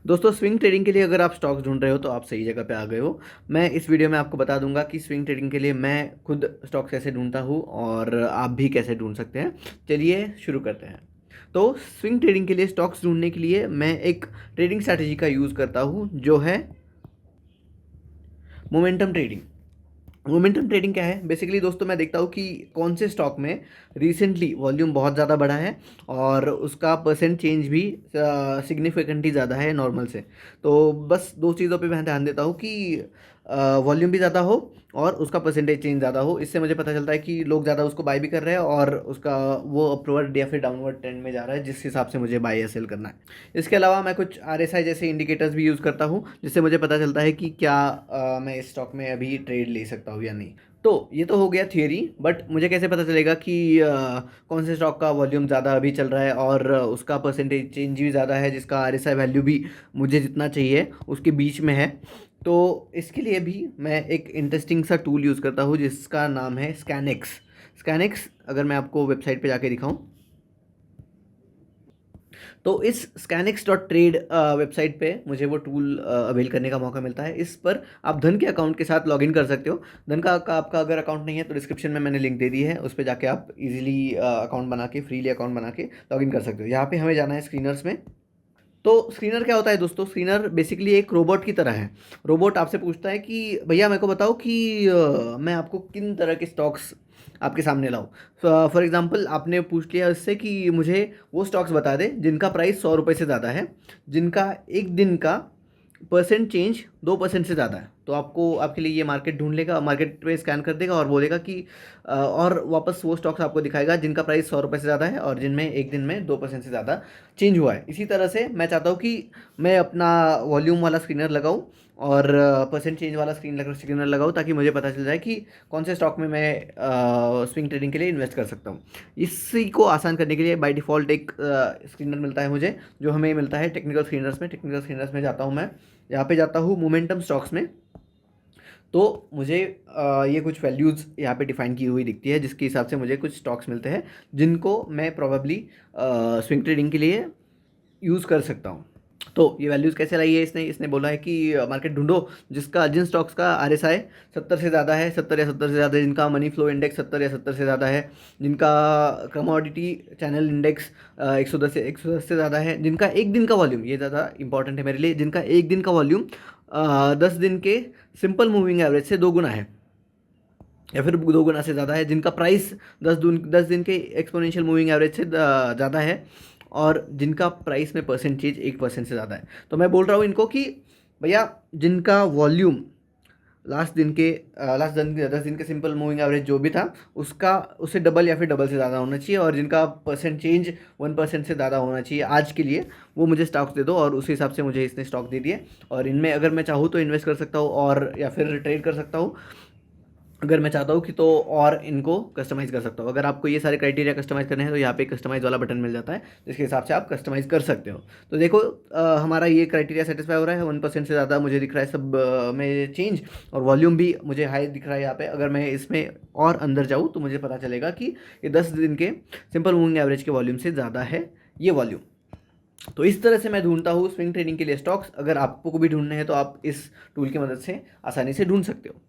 दोस्तों swing trading के लिए अगर आप स्टॉक्स ढूंढ रहे हो तो आप सही जगह पे आ गए हो। मैं इस वीडियो में आपको बता दूंगा कि स्विंग ट्रेडिंग के लिए मैं खुद स्टॉक्स कैसे ढूंढता हूँ और आप भी कैसे ढूंढ सकते हैं। चलिए शुरू करते हैं। तो स्विंग ट्रेडिंग के लिए स्टॉक्स ढूंढने के लिए मैं एक ट्रेडिंग स्ट्रैटेजी का यूज़ करता हूँ जो है मोमेंटम ट्रेडिंग। मोमेंटम ट्रेडिंग क्या है? बेसिकली दोस्तों मैं देखता हूँ कि कौन से स्टॉक में रिसेंटली वॉल्यूम बहुत ज़्यादा बढ़ा है और उसका परसेंट चेंज भी सिग्निफिकेंटली ज़्यादा है नॉर्मल से। तो बस दो चीज़ों पे मैं ध्यान देता हूँ कि वॉल्यूम भी ज़्यादा हो और उसका परसेंटेज चेंज ज़्यादा हो। इससे मुझे पता चलता है कि लोग ज़्यादा उसको बाय भी कर रहे हैं और उसका वो अपवर्ड या फिर डाउनवर्ड ट्रेंड में जा रहा है, जिस हिसाब से मुझे बाय या सेल करना है। इसके अलावा मैं कुछ RSI जैसे इंडिकेटर्स भी यूज़ करता हूँ, जिससे मुझे पता चलता है कि क्या मैं इस स्टॉक में अभी ट्रेड ले सकता हूँ या नहीं। तो ये तो हो गया थियरी, बट मुझे कैसे पता चलेगा कि कौन से स्टॉक का वॉल्यूम ज़्यादा अभी चल रहा है और उसका परसेंटेज चेंज भी ज़्यादा है, जिसका RSI वैल्यू भी मुझे जितना चाहिए उसके बीच में है। तो इसके लिए भी मैं एक इंटरेस्टिंग सा टूल यूज़ करता हूँ जिसका नाम है स्कैनिक्स। स्कैनिक्स अगर मैं आपको वेबसाइट पे जाके दिखाऊं तो इस scanx.trade वेबसाइट पे मुझे वो टूल अवेल करने का मौका मिलता है। इस पर आप धन के अकाउंट के साथ लॉगिन कर सकते हो। धन का आपका अगर अकाउंट नहीं है तो डिस्क्रिप्शन में मैंने लिंक दे दी है, उस पर जाके आप इजीली अकाउंट बना के फ्रीली अकाउंट बना के लॉगिन कर सकते हो। यहाँ पे हमें जाना है स्क्रीनर्स में। तो स्क्रीनर क्या होता है दोस्तों? स्क्रीनर बेसिकली एक रोबोट की तरह है। रोबोट आपसे पूछता है कि भैया मेरे को बताओ कि मैं आपको किन तरह के स्टॉक्स आपके सामने लाऊं। फॉर एग्जांपल आपने पूछ लिया इससे कि मुझे वो स्टॉक्स बता दे जिनका प्राइस 100 रुपये से ज़्यादा है, जिनका एक दिन का परसेंट चेंज 2% से ज़्यादा है। तो आपको आपके लिए ये मार्केट ढूंढ लेगा, मार्केट पे स्कैन कर देगा और बोलेगा कि और वापस वो स्टॉक्स आपको दिखाएगा जिनका प्राइस 100 रुपये से ज़्यादा है और जिनमें एक दिन में 2% से ज़्यादा चेंज हुआ है। इसी तरह से मैं चाहता हूँ कि मैं अपना वॉल्यूम वाला स्क्रीनर लगाऊँ और परसेंट चेंज वाला स्क्रीनर लगाऊँ, ताकि मुझे पता चल जाए कि कौन से स्टॉक में मैं स्विंग ट्रेडिंग के लिए इन्वेस्ट कर सकता हूँ। इसी को आसान करने के लिए बाय डिफ़ॉल्ट एक स्क्रीनर मिलता है मुझे, जो हमें मिलता है टेक्निकल स्क्रीनर्स में। टेक्निकल स्क्रीनर्स में जाता हूँ मैं, यहाँ पे जाता हूँ मोमेंटम स्टॉक्स में। तो मुझे ये कुछ वैल्यूज़ यहाँ पे डिफाइन की हुई दिखती है, जिसके हिसाब से मुझे कुछ स्टॉक्स मिलते हैं जिनको मैं प्रोबेबली स्विंग ट्रेडिंग के लिए यूज़ कर सकता हूँ। तो ये वैल्यूज़ कैसे लाई है इसने? इसने बोला है कि मार्केट ढूंढो जिन स्टॉक्स का RSI 70 से ज़्यादा है, 70 या 70 से ज़्यादा है, जिनका मनी फ्लो इंडेक्स 70 या 70 से ज़्यादा है, जिनका कमोडिटी चैनल इंडेक्स 110 से ज़्यादा है, जिनका एक दिन का वॉल्यूम, ये ज़्यादा इंपॉर्टेंट है मेरे लिए, जिनका एक दिन का वॉल्यूम 10 दिन के सिंपल मूविंग एवरेज से 2 गुना है या फिर 2 गुना से ज़्यादा है, जिनका प्राइस 10 दिन के एक्सपोनेंशियल मूविंग एवरेज से ज़्यादा है और जिनका प्राइस में परसेंटेज 1% से ज़्यादा है। तो मैं बोल रहा हूँ इनको कि भैया जिनका वॉल्यूम लास्ट दिन 10 दिन के सिंपल मूविंग एवरेज जो भी था उसका उससे डबल या फिर डबल से ज़्यादा होना चाहिए, और जिनका परसेंट चेंज 1% से ज़्यादा होना चाहिए आज के लिए, वो मुझे स्टॉक्स दे दो। और उस हिसाब से मुझे इसने स्टॉक दे दिए और इनमें अगर मैं चाहूँ तो इन्वेस्ट कर सकता हूँ और या फिर ट्रेड कर सकता हूँ अगर मैं चाहता हूँ कि, तो और इनको कस्टमाइज़ कर सकता हूँ। अगर आपको ये सारे क्राइटेरिया कस्टमाइज़ करने हैं तो यहाँ पे कस्टमाइज़ वाला बटन मिल जाता है, जिसके हिसाब से आप कस्टमाइज़ कर सकते हो। तो देखो हमारा ये क्राइटेरिया सेटिस्फाई हो रहा है, 1% से ज़्यादा मुझे दिख रहा है सब में चेंज, और वॉल्यूम भी मुझे हाई दिख रहा है यहाँ पे। अगर मैं इसमें और अंदर जाऊँ तो मुझे पता चलेगा कि ये 10 दिन के सिंपल मूविंग एवरेज के वॉल्यूम से ज़्यादा है ये वॉल्यूम। तो इस तरह से मैं ढूंढता हूँ स्विंग ट्रेडिंग के लिए स्टॉक्स। अगर आपको को भी ढूंढने हैं तो आप इस टूल की मदद से आसानी से ढूंढ सकते हो।